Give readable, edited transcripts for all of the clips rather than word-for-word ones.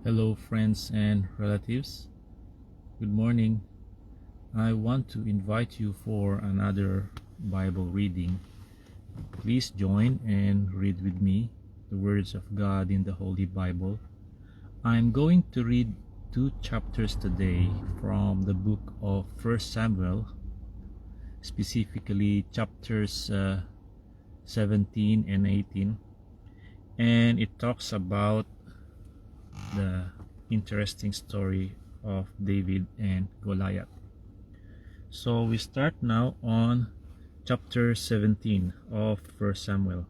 Hello, friends and relatives. Good morning. I want to invite you for another Bible reading. Please join and read with me the words of God in the Holy Bible. I'm going to read 2 chapters today from the book of 1 Samuel, specifically chapters 17 and 18. And it talks about the interesting story of David and Goliath. So we start now on chapter 17 of 1 Samuel.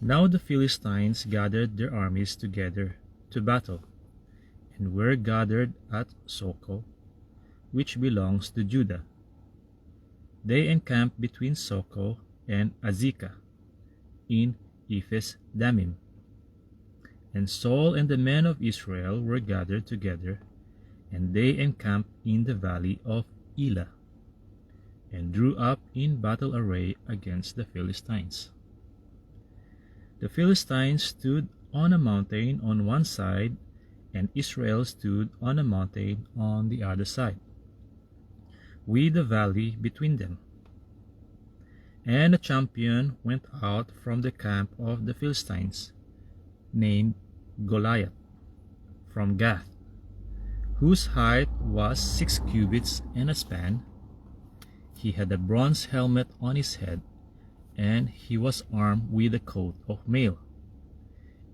Now the Philistines gathered their armies together to battle, and were gathered at Soko, which belongs to Judah. They encamped between Soko and Azekah in Ephes Dammim. And Saul and the men of Israel were gathered together, and they encamped in the valley of Elah, and drew up in battle array against the Philistines. The Philistines stood on a mountain on one side, and Israel stood on a mountain on the other side, with the valley between them. And a champion went out from the camp of the Philistines, named Goliath, from Gath, whose height was 6 cubits and a span. He had a bronze helmet on his head, and he was armed with a coat of mail.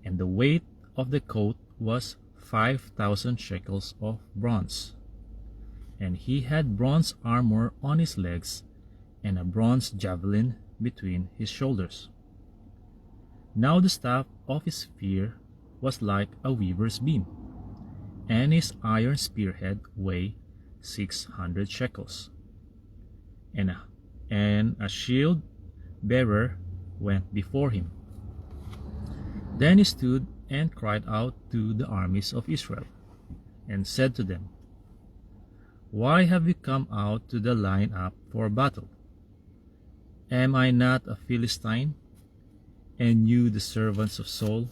And the weight of the coat was 5,000 shekels of bronze. And he had bronze armor on his legs, and a bronze javelin between his shoulders. Now the staff of his spear was like a weaver's beam, and his iron spearhead weighed 600 shekels. And a shield bearer went before him. Then he stood and cried out to the armies of Israel, and said to them, "Why have you come out to the line up for battle? Am I not a Philistine, and you the servants of Saul?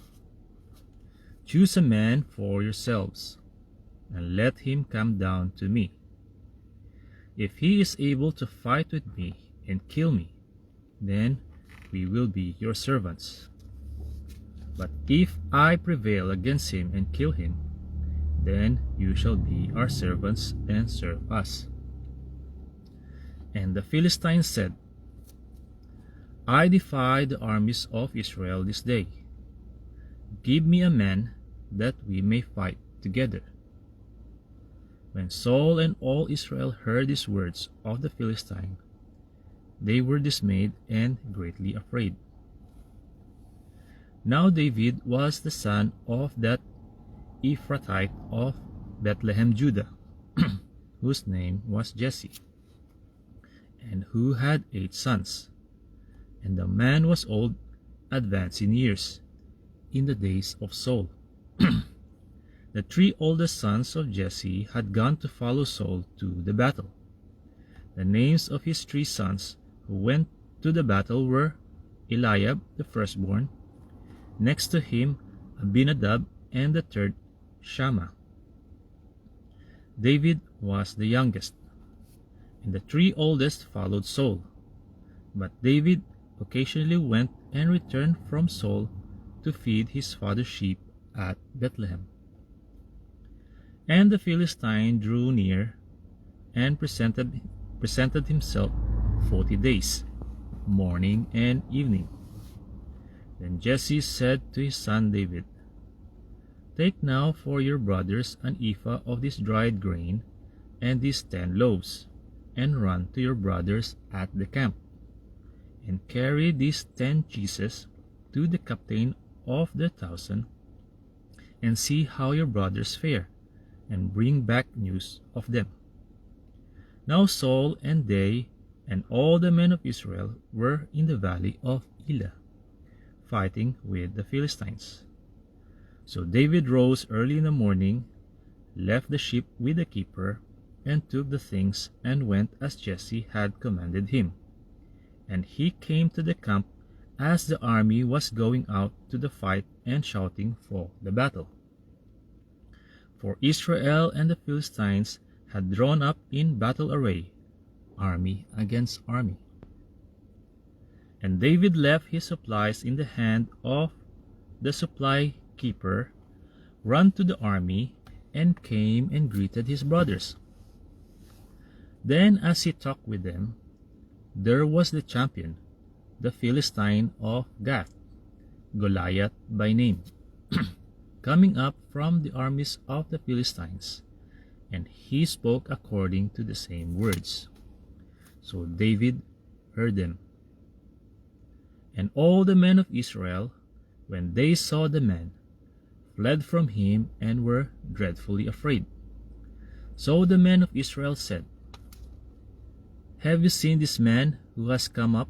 Choose a man for yourselves, and let him come down to me. If he is able to fight with me and kill me, then we will be your servants. But if I prevail against him and kill him, then you shall be our servants and serve us." And the Philistines said, "I defy the armies of Israel this day. Give me a man that we may fight together." When Saul and all Israel heard these words of the Philistine, they were dismayed and greatly afraid. Now David was the son of that Ephrathite of Bethlehem, Judah, whose name was Jesse, and who had 8 sons. And the man was old, advanced in years, in the days of Saul. The 3 oldest sons of Jesse had gone to follow Saul to the battle. The names of his 3 sons who went to the battle were Eliab the firstborn, next to him Abinadab, and the third Shammah. David was the youngest, and the 3 oldest followed Saul. But David occasionally went and returned from Saul to feed his father's sheep at Bethlehem. And the Philistine drew near and presented himself 40 days, morning and evening. Then Jesse said to his son David, "Take now for your brothers an ephah of this dried grain and these 10 loaves, and run to your brothers at the camp, and carry these 10 cheeses to the captain of the 1,000, and see how your brothers fare, and bring back news of them." Now Saul and they and all the men of Israel were in the valley of Elah, fighting with the Philistines. So David rose early in the morning, left the sheep with the keeper, and took the things, and went as Jesse had commanded him. And he came to the camp as the army was going out to the fight and shouting for the battle. For Israel and the Philistines had drawn up in battle array, army against army. And David left his supplies in the hand of the supply keeper, ran to the army, and came and greeted his brothers. Then as he talked with them, there was the champion, the Philistine of Gath, Goliath by name, coming up from the armies of the Philistines, and he spoke according to the same words. So David heard them. And all the men of Israel, when they saw the man, fled from him and were dreadfully afraid. So the men of Israel said, "Have you seen this man who has come up?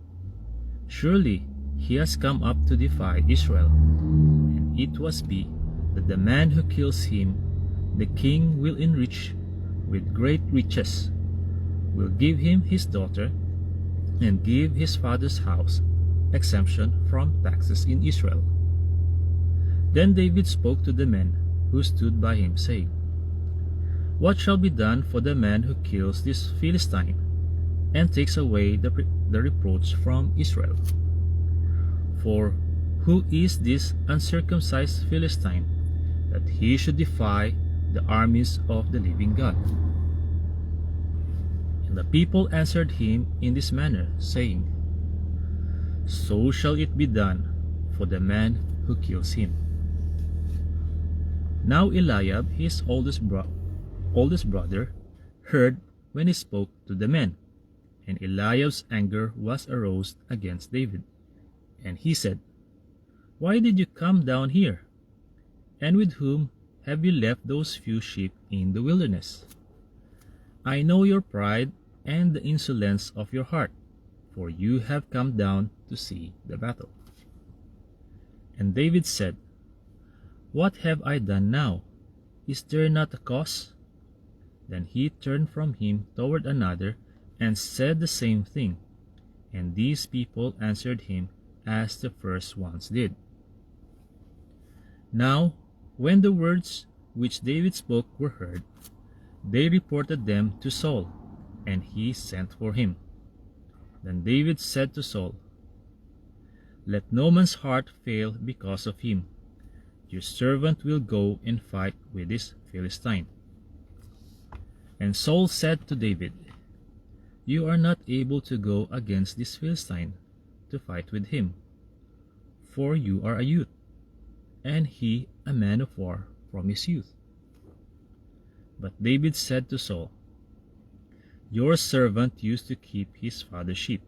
Surely he has come up to defy Israel. And it must be that the man who kills him, the king will enrich with great riches, will give him his daughter, and give his father's house exemption from taxes in Israel." Then David spoke to the men who stood by him, saying, "What shall be done for the man who kills this Philistine, and takes away the reproach from Israel? For who is this uncircumcised Philistine, that he should defy the armies of the living God?" And the people answered him in this manner, saying, "So shall it be done for the man who kills him." Now Eliab, his oldest brother, heard when he spoke to the men, and Eliab's anger was aroused against David. And he said, "Why did you come down here? And with whom have you left those few sheep in the wilderness? I know your pride and the insolence of your heart, for you have come down to see the battle." And David said, "What have I done now? Is there not a cause?" Then he turned from him toward another, and said the same thing. And these people answered him as the first ones did. Now, when the words which David spoke were heard, they reported them to Saul, and he sent for him. Then David said to Saul, "Let no man's heart fail because of him. Your servant will go and fight with this Philistine." And Saul said to David, "You are not able to go against this Philistine to fight with him, for you are a youth, and he a man of war from his youth." But David said to Saul, "Your servant used to keep his father's sheep,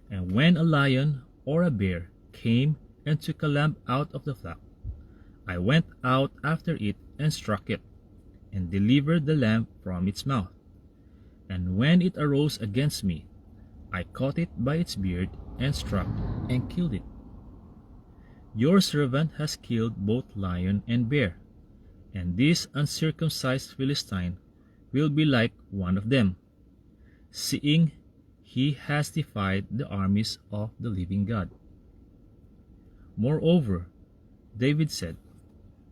and when a lion or a bear came and took a lamb out of the flock, I went out after it and struck it, and delivered the lamb from its mouth. And when it arose against me, I caught it by its beard and struck and killed it. Your servant has killed both lion and bear, and this uncircumcised Philistine will be like one of them, seeing he has defied the armies of the living God." Moreover, David said,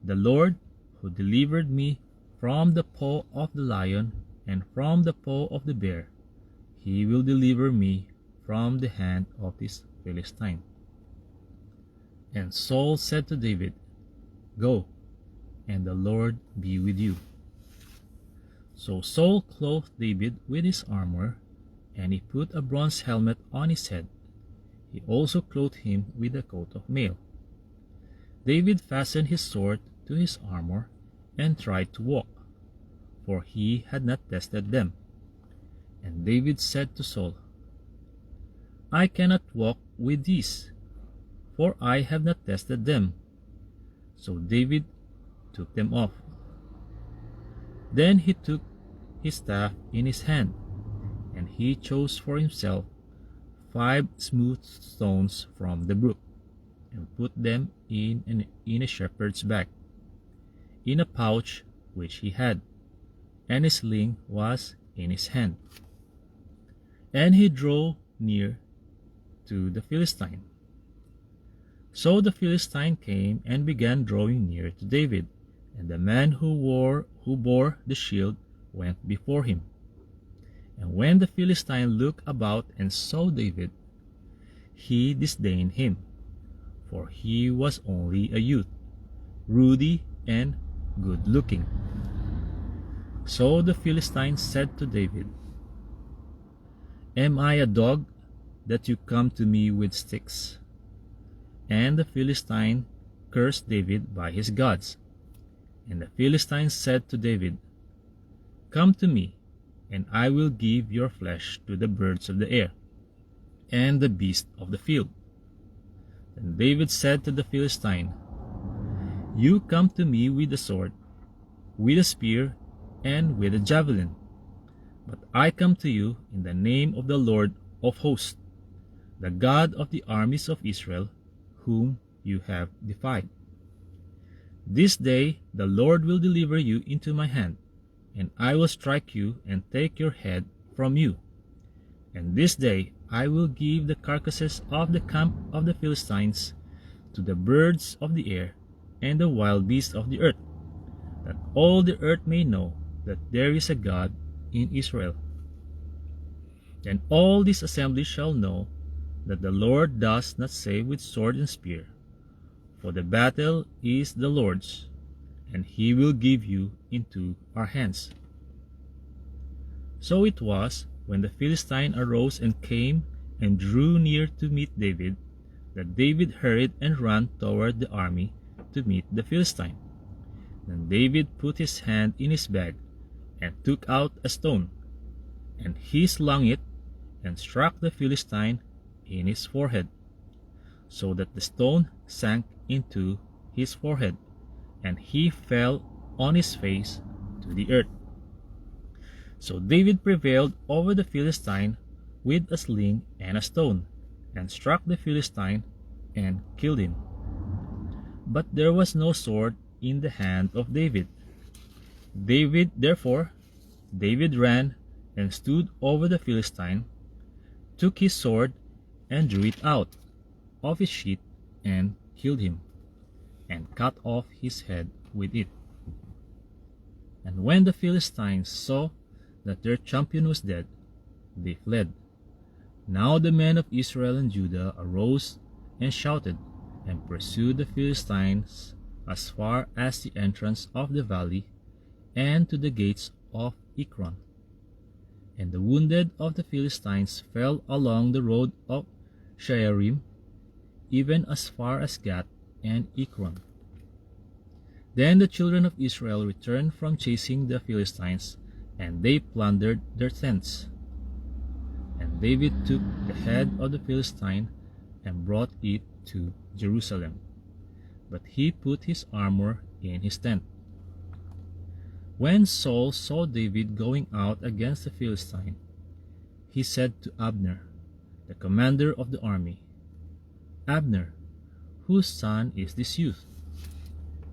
"The Lord, who delivered me from the paw of the lion and from the paw of the bear, he will deliver me from the hand of this Philistine." And Saul said to David, "Go, and the Lord be with you." So Saul clothed David with his armor, and he put a bronze helmet on his head. He also clothed him with a coat of mail. David fastened his sword to his armor and tried to walk, for he had not tested them. And David said to Saul, "I cannot walk with these, for I have not tested them." So David took them off. Then he took his staff in his hand, and he chose for himself 5 smooth stones from the brook, and put them in a shepherd's bag, in a pouch which he had, and his sling was in his hand. And he drew near to the Philistine, So the Philistine came and began drawing near to David, and the man who bore the shield went before him. And when the Philistine looked about and saw David, he disdained him, for he was only a youth, ruddy and good-looking. So the Philistine said to David, "Am I a dog that you come to me with sticks?" And the Philistine cursed David by his gods. And the Philistine said to David, "Come to me, and I will give your flesh to the birds of the air, and the beasts of the field." Then David said to the Philistine, "You come to me with a sword, with a spear, and with a javelin, but I come to you in the name of the Lord of hosts, the God of the armies of Israel, whom you have defied. This day the Lord will deliver you into my hand, and I will strike you and take your head from you. And this day I will give the carcasses of the camp of the Philistines to the birds of the air and the wild beasts of the earth, that all the earth may know that there is a God in Israel. Then all this assembly shall know that the Lord does not save with sword and spear, for the battle is the Lord's, and he will give you into our hands." So it was, when the Philistine arose and came and drew near to meet David, that David hurried and ran toward the army to meet the Philistine. Then David put his hand in his bag and took out a stone, and he slung it and struck the Philistine in his forehead, so that the stone sank into his forehead, and he fell on his face to the earth. So David prevailed over the Philistine with a sling and a stone, and struck the Philistine and killed him. But there was no sword in the hand of David. Therefore David ran and stood over the Philistine, took his sword and drew it out of his sheath and killed him, and cut off his head with it. And when the Philistines saw that their champion was dead, they fled. Now the men of Israel and Judah arose and shouted, and pursued the Philistines as far as the entrance of the valley and to the gates of Ekron. And the wounded of the Philistines fell along the road of Shaaraim, even as far as Gath and Ekron. Then the children of Israel returned from chasing the Philistines, and they plundered their tents. And David took the head of the Philistine and brought it to Jerusalem, but he put his armor in his tent. When Saul saw David going out against the Philistine, he said to Abner, the commander of the army, "Abner, whose son is this youth?"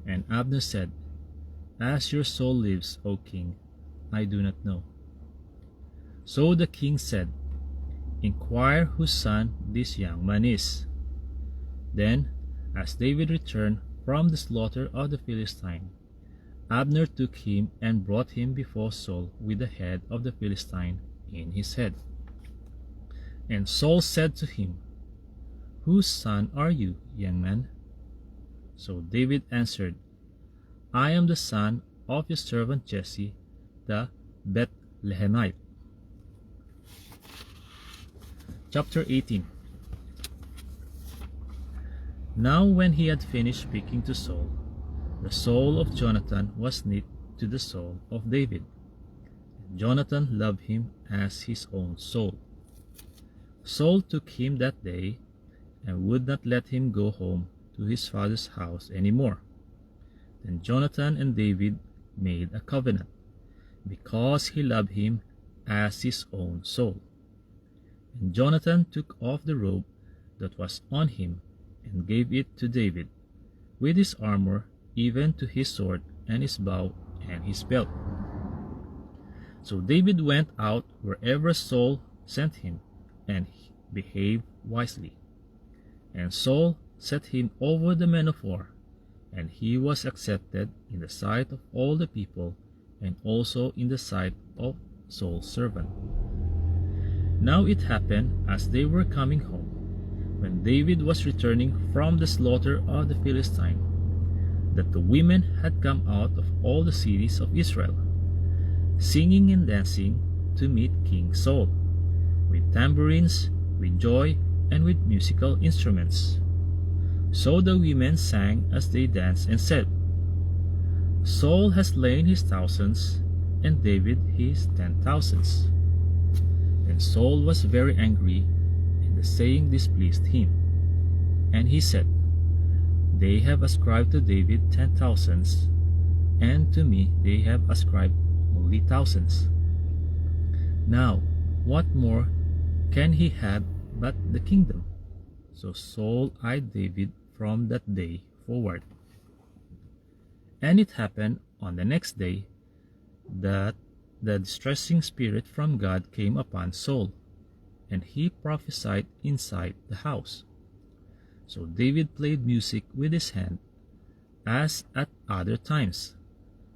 And Abner said, "As your soul lives, O king, I do not know." So the king said, "Inquire whose son this young man is." Then, as David returned from the slaughter of the Philistine, Abner took him and brought him before Saul with the head of the Philistine in his head. And Saul said to him, "Whose son are you, young man?" So David answered, "I am the son of your servant Jesse, the Bethlehemite." Chapter 18. Now when he had finished speaking to Saul, the soul of Jonathan was knit to the soul of David, and Jonathan loved him as his own soul. Saul took him that day and would not let him go home to his father's house any more. Then Jonathan and David made a covenant, because he loved him as his own soul. And Jonathan took off the robe that was on him and gave it to David, with his armor, even to his sword and his bow and his belt. So David went out wherever Saul sent him, and behaved wisely. And Saul set him over the men of war, and he was accepted in the sight of all the people, and also in the sight of Saul's servant. Now it happened, as they were coming home, when David was returning from the slaughter of the Philistine, that the women had come out of all the cities of Israel, singing and dancing to meet King Saul, with tambourines, with joy, and with musical instruments. So the women sang as they danced and said, Saul has slain his thousands, and David his 10,000s. And Saul was very angry, and the saying displeased him. And he said, They have ascribed to David 10,000s, and to me they have ascribed only thousands. Now, what more can he have but the kingdom? So Saul eyed David from that day forward. And it happened on the next day that the distressing spirit from God came upon Saul, and he prophesied inside the house. So David played music with his hand, as at other times,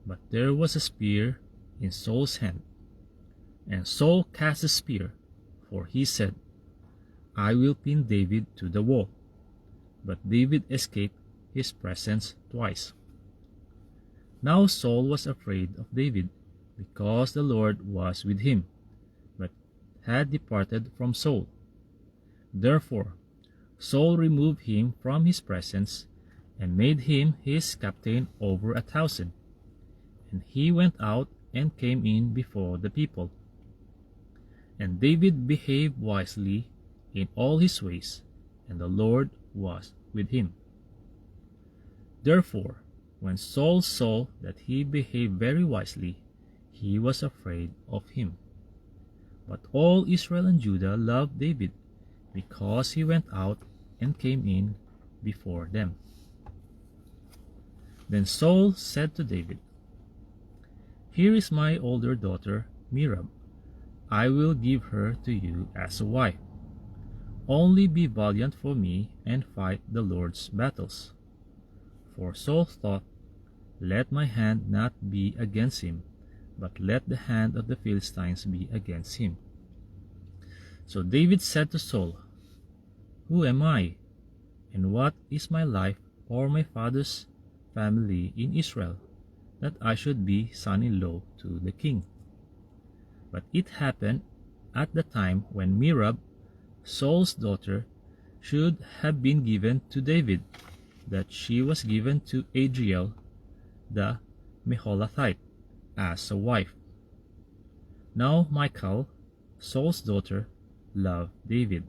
but there was a spear in Saul's hand. And Saul cast the spear, for he said, I will pin David to the wall. But David escaped his presence twice. Now Saul was afraid of David, because the Lord was with him, but had departed from Saul. Therefore Saul removed him from his presence, and made him his captain over 1,000. And he went out and came in before the people. And David behaved wisely in all his ways, and the Lord was with him. Therefore, when Saul saw that he behaved very wisely, he was afraid of him. But all Israel and Judah loved David, because he went out and came in before them. Then Saul said to David, Here is my older daughter Merab. I will give her to you as a wife. Only be valiant for me and fight the Lord's battles. For Saul thought, Let my hand not be against him, but let the hand of the Philistines be against him. So David said to Saul, Who am I, and what is my life or my father's family in Israel, that I should be son-in-law to the king? But it happened at the time when Merab, Saul's daughter, should have been given to David, that she was given to Adriel the Meholathite as a wife. Now Michal, Saul's daughter, loved David,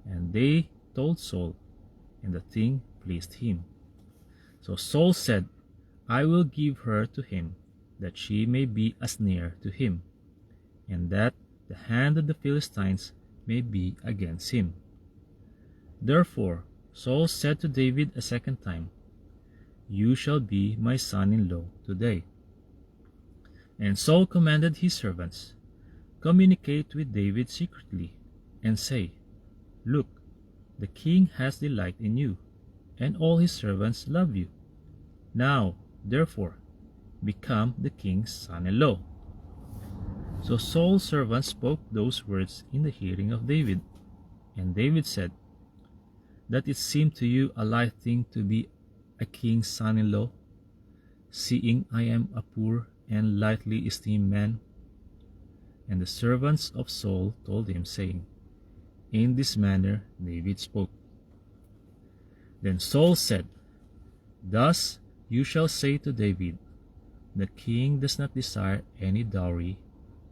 and they told Saul, and the thing pleased him. So Saul said, I will give her to him, that she may be a snare to him, and that the hand of the Philistines may be against him. Therefore Saul said to David a second time, You shall be my son-in-law today. And Saul commanded his servants, Communicate with David secretly, and say, Look, the king has delight in you, and all his servants love you. Now, therefore, become the king's son-in-law. So Saul's servants spoke those words in the hearing of David. And David said, That it seemed to you a light thing to be a king's son-in-law, seeing I am a poor and lightly esteemed man? And the servants of Saul told him, saying, In this manner David spoke. Then Saul said, Thus you shall say to David, The king does not desire any dowry,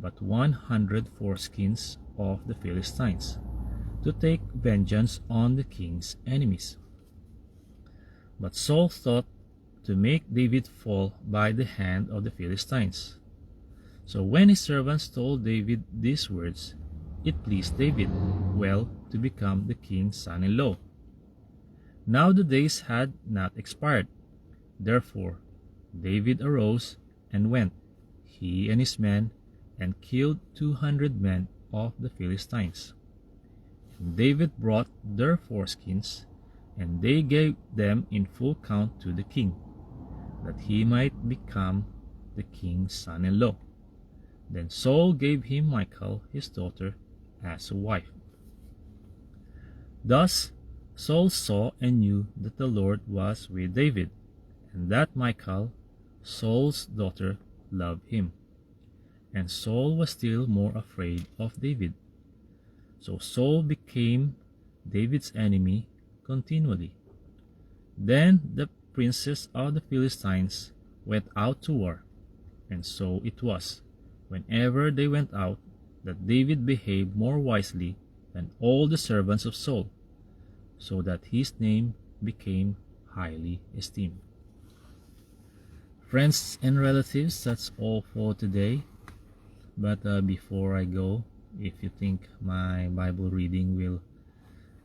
but 100 foreskins of the Philistines, to take vengeance on the king's enemies. But Saul thought to make David fall by the hand of the Philistines. So when his servants told David these words, it pleased David well to become the king's son-in-law. Now the days had not expired. Therefore David arose and went, he and his men, and killed 200 men of the Philistines. And David brought their foreskins And they gave them in full count to the king, that he might become the king's son-in-law. Then Saul gave him Michal his daughter as a wife. Thus Saul saw and knew that the Lord was with David, and that Michal, Saul's daughter, loved him. And Saul was still more afraid of David. So Saul became David's enemy continually. Then the princes of the Philistines went out to war, and so it was, whenever they went out, that David behaved more wisely than all the servants of Saul, so that his name became highly esteemed. Friends and relatives, that's all for today. But before I go, if you think my Bible reading will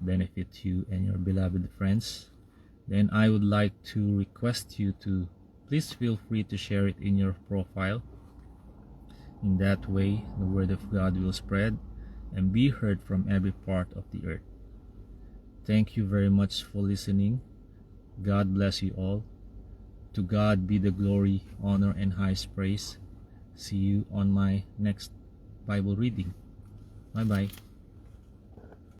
benefit you and your beloved friends, then I would like to request you to please feel free to share it in your profile. In that way, the word of God will spread and be heard from every part of the earth. Thank you very much for listening. God bless you all. To God be the glory, honor, and highest praise. See you on my next Bible reading. Bye-bye.